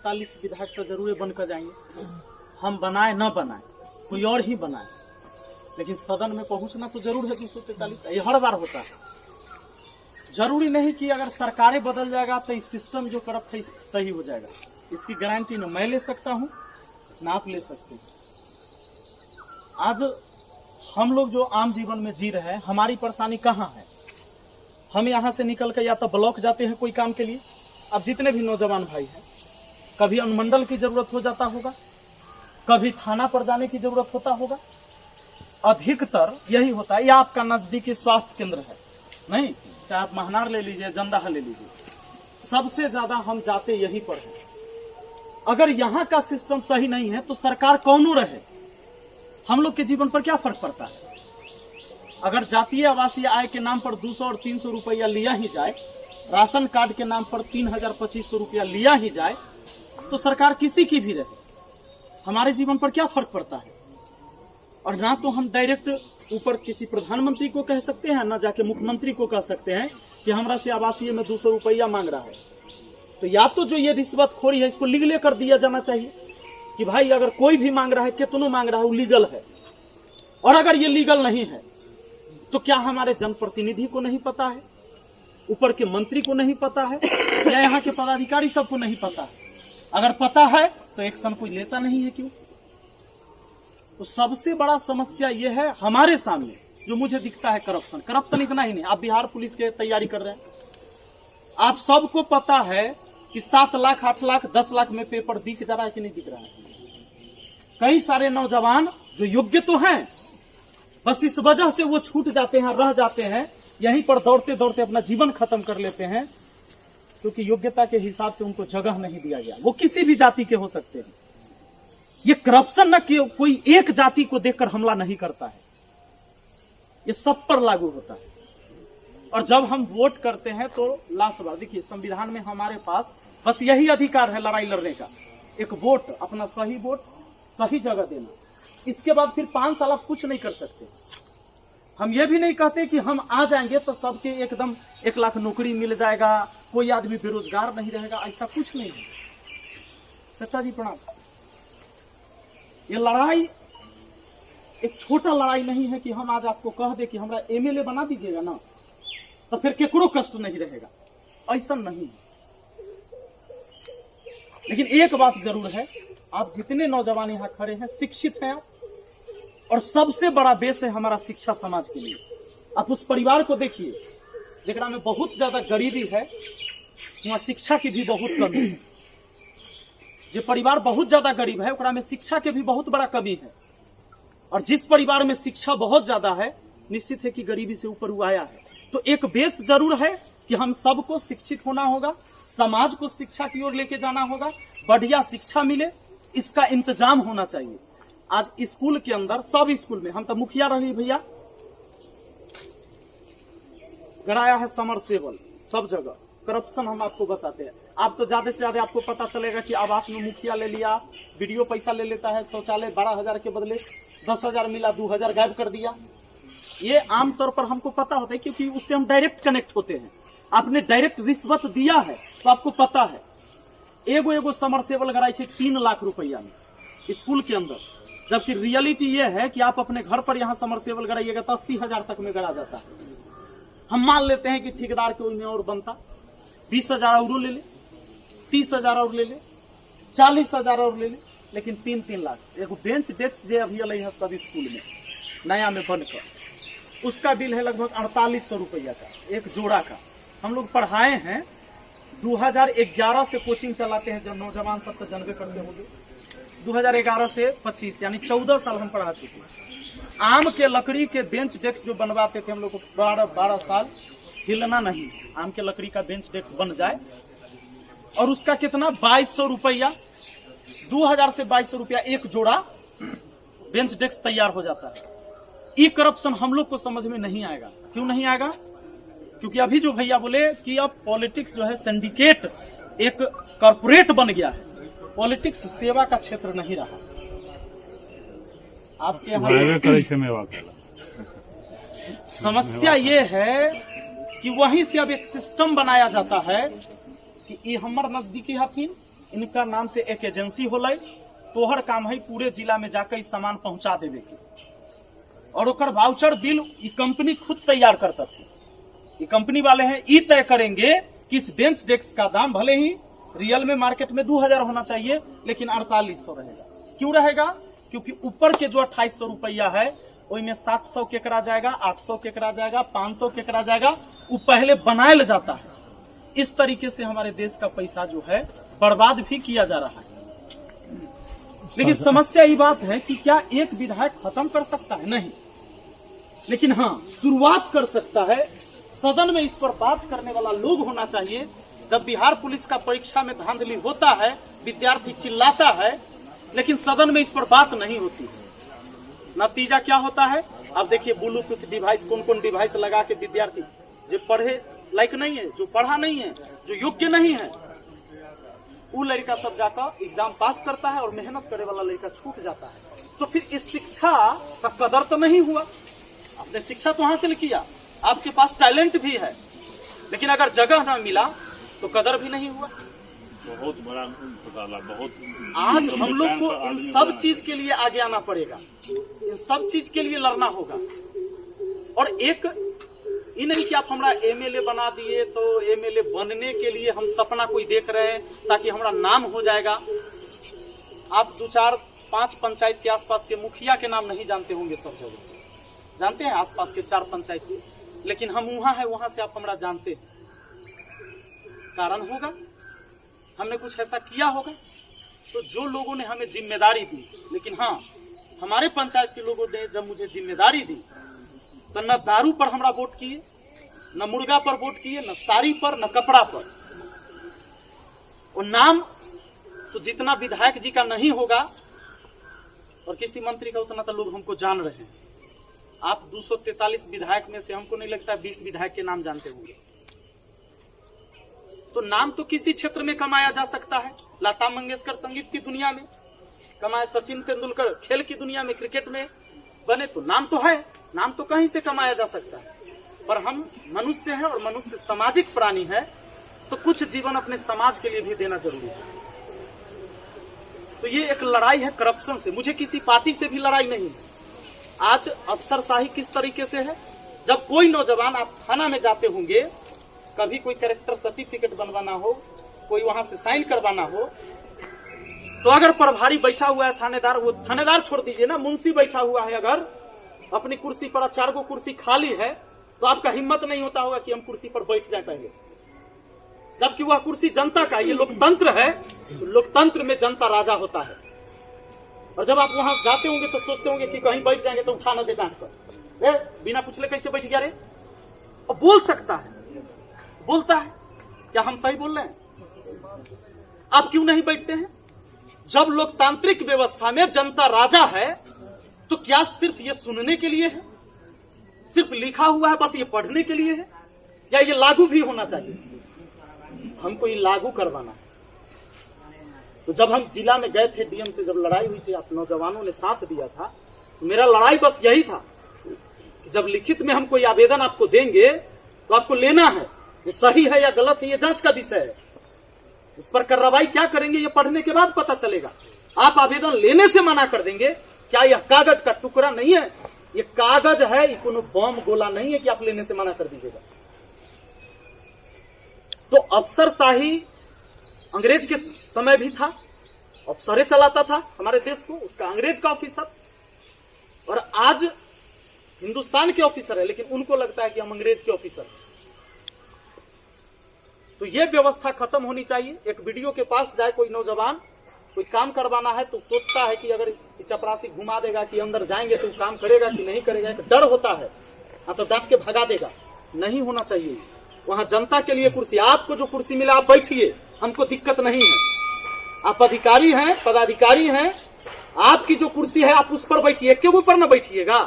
243 विधायक तो जरूर बनकर जाएंगे, हम बनाए न बनाए, कोई और ही बनाए, लेकिन सदन में पहुंचना तो जरूर है 243। ये हर बार होता है। जरूरी नहीं कि अगर सरकारें बदल जाएगा तो इस सिस्टम जो करप्ट है सही हो जाएगा, इसकी गारंटी न मैं ले सकता हूं ना आप ले सकते हैं। आज हम लोग जो आम जीवन में जी रहे हैं, हमारी परेशानी कहाँ है? हम यहाँ से निकल कर या तो ब्लॉक जाते हैं कोई काम के लिए, अब जितने भी नौजवान भाई हैं, कभी अनुमंडल की जरूरत हो जाता होगा, कभी थाना पर जाने की जरूरत होता होगा, अधिकतर यही होता है। या आपका नजदीकी स्वास्थ्य केंद्र है, नहीं, चाहे आप महनार ले लीजिए, जंदाहा ले लीजिए, सबसे ज्यादा हम जाते यहीं पर हैं। अगर यहाँ का सिस्टम सही नहीं है तो सरकार कौनों रहे, हम लोग के जीवन पर क्या फर्क पड़ता है? अगर जातीय आवासीय आय के नाम पर 200 और 300 रुपया लिया ही जाए, राशन कार्ड के नाम पर 3000-2500 रुपया लिया ही जाए, तो सरकार किसी की भी रहे, हमारे जीवन पर क्या फर्क पड़ता है? और ना तो हम डायरेक्ट ऊपर किसी प्रधानमंत्री को कह सकते हैं, ना जाके मुख्यमंत्री को कह सकते हैं कि हमरा से आवासीय में 200 रुपया मांग रहा है। तो या तो जो ये रिश्वतखोरी है इसको लीगल कर दिया जाना चाहिए कि भाई अगर कोई भी मांग रहा है, कितनों मांग रहा है, वो लीगल है। और अगर ये लीगल नहीं है तो क्या हमारे जनप्रतिनिधि को नहीं पता है, ऊपर के मंत्री को नहीं पता है, या यहाँ के पदाधिकारी सबको नहीं पता है? अगर पता है तो एक्शन कोई लेता नहीं है, क्यों? तो सबसे बड़ा समस्या ये है हमारे सामने जो मुझे दिखता है, करप्शन। करप्शन इतना ही नहीं, आप बिहार पुलिस के तैयारी कर रहे हैं, आप सबको पता है कि 7 लाख 8 लाख 10 लाख में पेपर दिख जा रहा है कि नहीं दिख रहा है। कई सारे नौजवान जो योग्य तो हैं, बस इस वजह से वो छूट जाते हैं, रह जाते हैं, यहीं पर दौड़ते दौड़ते अपना जीवन खत्म कर लेते हैं, क्योंकि योग्यता के हिसाब से उनको जगह नहीं दिया गया। वो किसी भी जाति के हो सकते हैं। ये करप्शन न कि कोई एक जाति को देखकर हमला नहीं करता है, ये सब पर लागू होता है। और जब हम वोट करते हैं तो लास्ट बार देखिए, संविधान में हमारे पास बस यही अधिकार है लड़ाई लड़ने का, एक वोट, अपना सही वोट सही जगह देना। इसके बाद फिर 5 साल आप कुछ नहीं कर सकते। हम ये भी नहीं कहते कि हम आ जाएंगे तो सबके एकदम 1 लाख नौकरी मिल जाएगा, कोई आदमी बेरोजगार नहीं रहेगा, ऐसा कुछ नहीं है। चाचा जी प्रणाम। ये लड़ाई एक छोटा लड़ाई नहीं है कि हम आज आपको कह दे कि हमरा एमएलए बना दीजिएगा ना, तो फिर केकरो कष्ट नहीं रहेगा, ऐसा नहीं। लेकिन एक बात जरूर है, आप जितने नौजवान यहाँ खड़े हैं शिक्षित हैं आप, और सबसे बड़ा बेस है हमारा शिक्षा समाज के लिए। आप उस परिवार को देखिए जेकरा में बहुत ज्यादा गरीबी है, वहां शिक्षा की भी बहुत कमी है। जो परिवार बहुत ज्यादा गरीब है ओकरा में शिक्षा के भी बहुत बड़ा कमी है, और जिस परिवार में शिक्षा बहुत ज्यादा है निश्चित है कि गरीबी से ऊपर वो आया है। तो एक बेस जरूर है कि हम सबको शिक्षित होना होगा, समाज को शिक्षा की ओर लेके जाना होगा, बढ़िया शिक्षा मिले इसका इंतजाम होना चाहिए। आज स्कूल के अंदर, सब स्कूल में, हम तो मुखिया रही भैया, गड़ाया है समरसेबल सब जगह। करप्शन हम आपको बताते हैं, आप तो ज्यादा से ज्यादा आपको पता चलेगा कि आवास में मुखिया ले लिया, वीडियो पैसा ले लेता है, शौचालय 12,000 के बदले 10,000 मिला, 2,000 गायब कर दिया। ये आमतौर पर हमको पता होता है क्योंकि उससे हम डायरेक्ट कनेक्ट होते हैं। आपने डायरेक्ट रिश्वत दिया है तो आपको पता है। एगो समरसेबल गड़ाई है 3 लाख रुपया में स्कूल के अंदर, जबकि रियलिटी ये है कि आप अपने घर पर यहाँ समरसेबल गड़ाइएगा तो 80,000 तक में गड़ा जाता है। हम मान लेते हैं कि ठेकेदार के उसमें और बनता 20,000 और ले ले, 30,000 और ले ले, 40,000 और ले ले, लेकिन 3-3 लाख। एगो बेंच डेस्क जो अभी अल है सब स्कूल में नया में बनकर, उसका बिल है लगभग 4800 रुपया का, एक जोड़ा का। हम लोग पढ़ाए हैं 2011 से कोचिंग चलाते हैं, जब नौजवान सब तो जानबे करते होंगे, 2011 से 25 यानी 14 साल हम पढ़ा चुके हैं। आम के लकड़ी के बेंच डेस्क जो बनवाते थे हम लोग को 12 साल हिलना नहीं, आम के लकड़ी का बेंच डेस्क बन जाए, और उसका कितना 2200 रुपया, 2000 से 2200 रुपया एक जोड़ा बेंच डेस्क तैयार हो जाता है। ये करप्शन हम लोग को समझ में नहीं आएगा। क्यों नहीं आएगा? क्योंकि अभी जो भैया बोले कि अब पॉलिटिक्स जो है सिंडिकेट, एक कॉर्पोरेट बन गया है, पॉलिटिक्स सेवा का क्षेत्र नहीं रहा। आपके यहाँ समस्या ये है कि वहीं से अब एक सिस्टम बनाया जाता है कि ये हमार नजदीकी हथिन, इनका नाम से एक एजेंसी होलै, तोहर काम है पूरे जिला में जाकर इस सामान पहुंचा देवे के, और ओकर वाउचर बिल ये कंपनी खुद तैयार करता थी। ये कंपनी वाले हैं, ये तय करेंगे कि इस बेंच डेस्क का दाम भले ही रियल में मार्केट में 2000 होना चाहिए, लेकिन 4800 रहेगा। क्यों रहेगा? क्योंकि ऊपर के जो 2800 रुपया है, उसमें 700 केकरा जाएगा, 800 केकरा जाएगा, 500 केकरा जाएगा, वो पहले बनाया जाता है। इस तरीके से हमारे देश का पैसा जो है बर्बाद भी किया जा रहा है। लेकिन समस्या ये बात है कि क्या एक विधायक खत्म कर सकता है? नहीं, लेकिन हाँ शुरुआत कर सकता है। सदन में इस पर बात करने वाला लोग होना चाहिए। जब बिहार पुलिस का परीक्षा में धांधली होता है, विद्यार्थी चिल्लाता है, लेकिन सदन में इस पर बात नहीं होती। नतीजा क्या होता है? अब देखिए, ब्लूटूथ डिवाइस, कौन कौन डिवाइस लगा के विद्यार्थी जो पढ़े लायक नहीं है, जो पढ़ा नहीं है, जो योग्य नहीं है, वो लड़का सब जाकर एग्जाम पास करता है और मेहनत करे वाला लड़का छूट जाता है। तो फिर इस शिक्षा का कदर तो नहीं हुआ। आपने शिक्षा तो हासिल किया, आपके पास टैलेंट भी है, लेकिन अगर जगह ना मिला तो कदर भी नहीं हुआ। बहुत बड़ा बहुत आज हम लोग को इन सब चीज के लिए आगे आना पड़ेगा, इन सब चीज के लिए लड़ना होगा। और एक ये नहीं कि आप हमारा एमएलए बना दिए तो एमएलए बनने के लिए हम सपना कोई देख रहे हैं ताकि हमारा नाम हो जाएगा। आप 2, 4, 5 पंचायत के आसपास के मुखिया के नाम नहीं जानते होंगे, सब जगह जानते हैं आसपास के 4 पंचायत के, लेकिन हम वहां है, वहां से आप हमारा जानते हैं। कारण होगा, हमने कुछ ऐसा किया होगा। तो जो लोगों ने हमें जिम्मेदारी दी, लेकिन हाँ हमारे पंचायत के लोगों ने जब मुझे जिम्मेदारी दी तो न दारू पर हमरा वोट किए, न मुर्गा पर वोट किए, न साड़ी पर, न कपड़ा पर। और नाम तो जितना विधायक जी का नहीं होगा और किसी मंत्री का, उतना तो लोग हमको जान रहे हैं। आप 243 विधायक में से हमको नहीं लगता 20 विधायक के नाम जानते होंगे। तो नाम तो किसी क्षेत्र में कमाया जा सकता है। लता मंगेशकर संगीत की दुनिया में कमाए, सचिन तेंदुलकर खेल की दुनिया में, क्रिकेट में बने, तो नाम तो है, नाम तो कहीं से कमाया जा सकता है। पर हम मनुष्य हैं और मनुष्य सामाजिक प्राणी है, तो कुछ जीवन अपने समाज के लिए भी देना जरूरी है। तो ये एक लड़ाई है करप्शन से। मुझे किसी पार्टी से भी लड़ाई नहीं है। आज अफसरशाही किस तरीके से है, जब कोई नौजवान, आप थाना में जाते होंगे, कभी कोई कैरेक्टर सर्टिफिकेट बनवाना हो, कोई वहां से साइन करवाना हो, तो अगर प्रभारी बैठा हुआ है थानेदार, वो थानेदार छोड़ दीजिए ना, मुंशी बैठा हुआ है, अगर अपनी कुर्सी पर 4 गो कुर्सी खाली है, तो आपका हिम्मत नहीं होता होगा कि हम कुर्सी पर बैठ जाए पहले, जबकि वह कुर्सी जनता का। ये लोकतंत्र है, लोकतंत्र में जनता राजा होता है। और जब आप वहां जाते होंगे तो सोचते होंगे कि कहीं बैठ जाएंगे तो उठा न दे डांट पर, बिना पूछले कैसे बैठ गया रे। और बोल सकता है, बोलता है, क्या हम सही बोल रहे हैं? आप क्यों नहीं बैठते हैं? जब लोकतांत्रिक व्यवस्था में जनता राजा है, तो क्या सिर्फ ये सुनने के लिए है, सिर्फ लिखा हुआ है बस ये पढ़ने के लिए है, या ये लागू भी होना चाहिए? हमको ये लागू करवाना है। तो जब हम जिला में गए थे, डीएम से जब लड़ाई हुई थी, आप नौजवानों ने साथ दिया था, तो मेरा लड़ाई बस यही था कि जब लिखित में हम कोई आवेदन आपको देंगे तो आपको लेना है, ये सही है या गलत है, ये जांच का विषय है। इस पर कार्रवाई क्या करेंगे ये पढ़ने के बाद पता चलेगा। आप आवेदन लेने से मना कर देंगे, क्या यह कागज का टुकड़ा नहीं है? ये कागज है, ये कोनो बम गोला नहीं है कि आप लेने से मना कर दीजिएगा। तो अफसरशाही अंग्रेज के समय भी था, अफसरे चलाता था हमारे देश को, उसका अंग्रेज का ऑफिसर, और आज हिंदुस्तान के ऑफिसर है, लेकिन उनको लगता है कि हम अंग्रेज के ऑफिसर हैं। तो ये व्यवस्था खत्म होनी चाहिए। एक वीडियो के पास जाए कोई नौजवान, कोई काम करवाना है, तो सोचता है कि अगर चपरासी घुमा देगा कि अंदर जाएंगे तो काम करेगा कि नहीं करेगा, एक डर होता है, तो डांट के भगा देगा। नहीं होना चाहिए। वहां जनता के लिए कुर्सी, आपको जो कुर्सी मिला आप बैठिए, हमको दिक्कत नहीं है। आप अधिकारी हैं, पदाधिकारी हैं, आपकी जो कुर्सी है आप उस पर बैठिए, एक के ऊपर न बैठिएगा,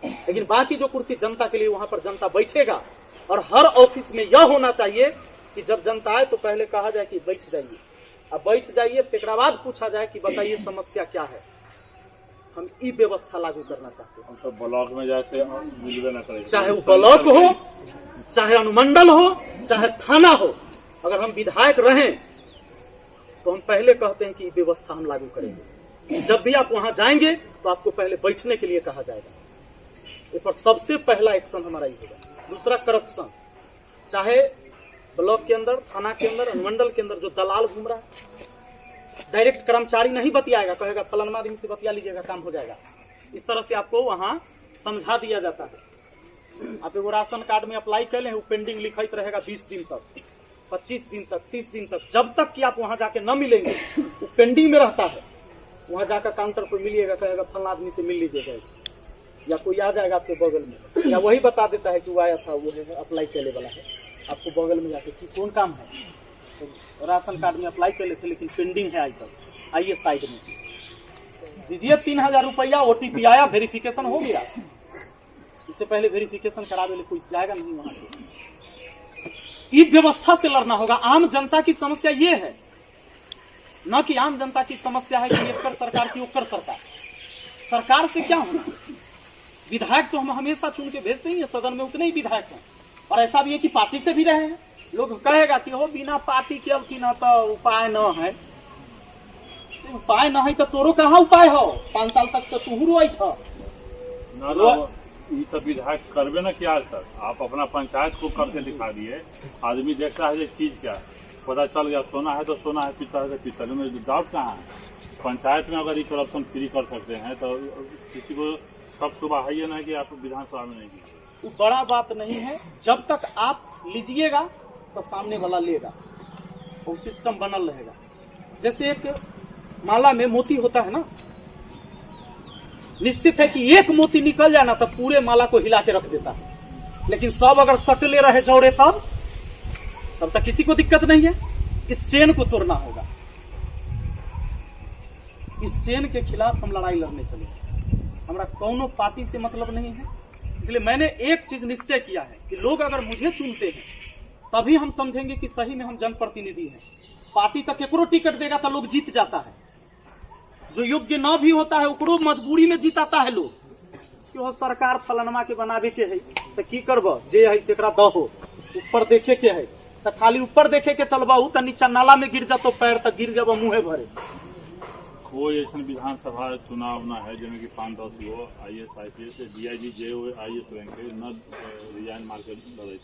लेकिन बाकी जो कुर्सी जनता के लिए, वहां पर जनता बैठेगा। और हर ऑफिस में यह होना चाहिए कि जब जनता आए तो पहले कहा जाए कि बैठ जाइए। अब बैठ जाइए, तेकरा बाद पूछा जाए कि बताइए समस्या क्या है। हम ई व्यवस्था लागू करना चाहते हैं। तो ब्लॉक में जैसे मिलवे न करेगा, चाहे वो ब्लॉक हो, चाहे अनुमंडल हो, चाहे थाना हो, अगर हम विधायक रहें तो हम पहले कहते हैं कि व्यवस्था हम लागू करेंगे। जब भी आप वहां जाएंगे तो आपको पहले बैठने के लिए कहा जाएगा। इस पर सबसे पहला एक्शन हमारा ये होगा। दूसरा, करप्शन, चाहे ब्लॉक के अंदर, थाना के अंदर, अनुमंडल के अंदर जो दलाल घूम रहा है, डायरेक्ट कर्मचारी नहीं बतियाएगा, कहेगा फलाना आदमी से बतिया लीजिएगा, काम हो जाएगा। इस तरह से आपको वहां समझा दिया जाता है। आप एगो राशन कार्ड में अप्लाई कर ले, वो पेंडिंग लिखित रहेगा 20 दिन तक, 25 दिन तक, 30 दिन तक, जब तक कि आप वहां जाके न मिलेंगे वो पेंडिंग में रहता है। वहां जाकर काउंटर पर मिलिएगा, कहेगा फलाना आदमी से मिल लीजिएगा, या कोई आ जाएगा आपके बगल में, या वही बता देता है कि वो आया था, वो है अप्लाई करने वाला है, आपको बगल में जाके कि कौन काम है, तो राशन कार्ड में अप्लाई कर लेते लेकिन पेंडिंग है आज तक, आइए साइड में दीजिए 3000 रुपया, OTP आया, वेरिफिकेशन हो गया। इससे पहले वेरिफिकेशन करावे कोई जाएगा नहीं वहां से। इस व्यवस्था से लड़ना होगा। आम जनता की समस्या ये है, न कि आम जनता की समस्या है कि एकर सरकार की ओकर सरकार। सरकार से क्या होना, विधायक तो हम हमेशा चुन के भेजते ही हैं, सदन में उतने ही विधायक हैं। और ऐसा भी है कि पार्टी से भी रहे हैं। लोग कहेगा कि हो बिना पार्टी के अब की ना तो उपाय न है, उपाय न है तो तोरो कहाँ उपाय हो, 5 साल तक तो तू रोई था ये सब विधायक करवे ना क्या सर, आप अपना पंचायत को करके दिखा दिए। आदमी देखता है ये चीज क्या, पता चल गया सोना है तो सोना है, पित्तल है तो पित्तल में डाउट कहाँ है। पंचायत में अगर ये करप्शन फ्री कर सकते हैं तो किसी को सब सुबह है ना कि आप विधानसभा में नहीं कीजिए। वो बड़ा बात नहीं है। जब तक आप लीजिएगा तो सामने वाला लेगा, वो सिस्टम बनल रहेगा। जैसे एक माला में मोती होता है ना, निश्चित है कि एक मोती निकल जाए ना तो पूरे माला को हिला के रख देता है, लेकिन सब अगर सटले रहे जोड़े तब तक किसी को दिक्कत नहीं है। इस चेन को तोड़ना होगा। इस चेन के खिलाफ हम लड़ाई लड़ने चले। हमारा कौनो पार्टी से मतलब नहीं है। इसलिए मैंने एक चीज निश्चय किया है कि लोग अगर मुझे चुनते हैं तभी हम समझेंगे कि सही में हम जनप्रतिनिधि हैं। पार्टी तक केकरो टिकट देगा तो लोग जीत जाता है, जो योग्य न भी होता है ओकरो मजबूरी में जीताता है लोग कि वो सरकार फलनमा के बनावे के है तो की करब, जे है सेकरा दहो, ऊपर देखे के है तो खाली ऊपर देखे के चलबाऊ तो नीचा नाला में गिर जातो, पैर तक गिर जब मुँहे भरे। कोई ऐसा विधानसभा चुनाव ना है जिनमें कि 5-10 गो IAS IPS DIG JO IAS rank न रिजाइन मार्केट लड़ाई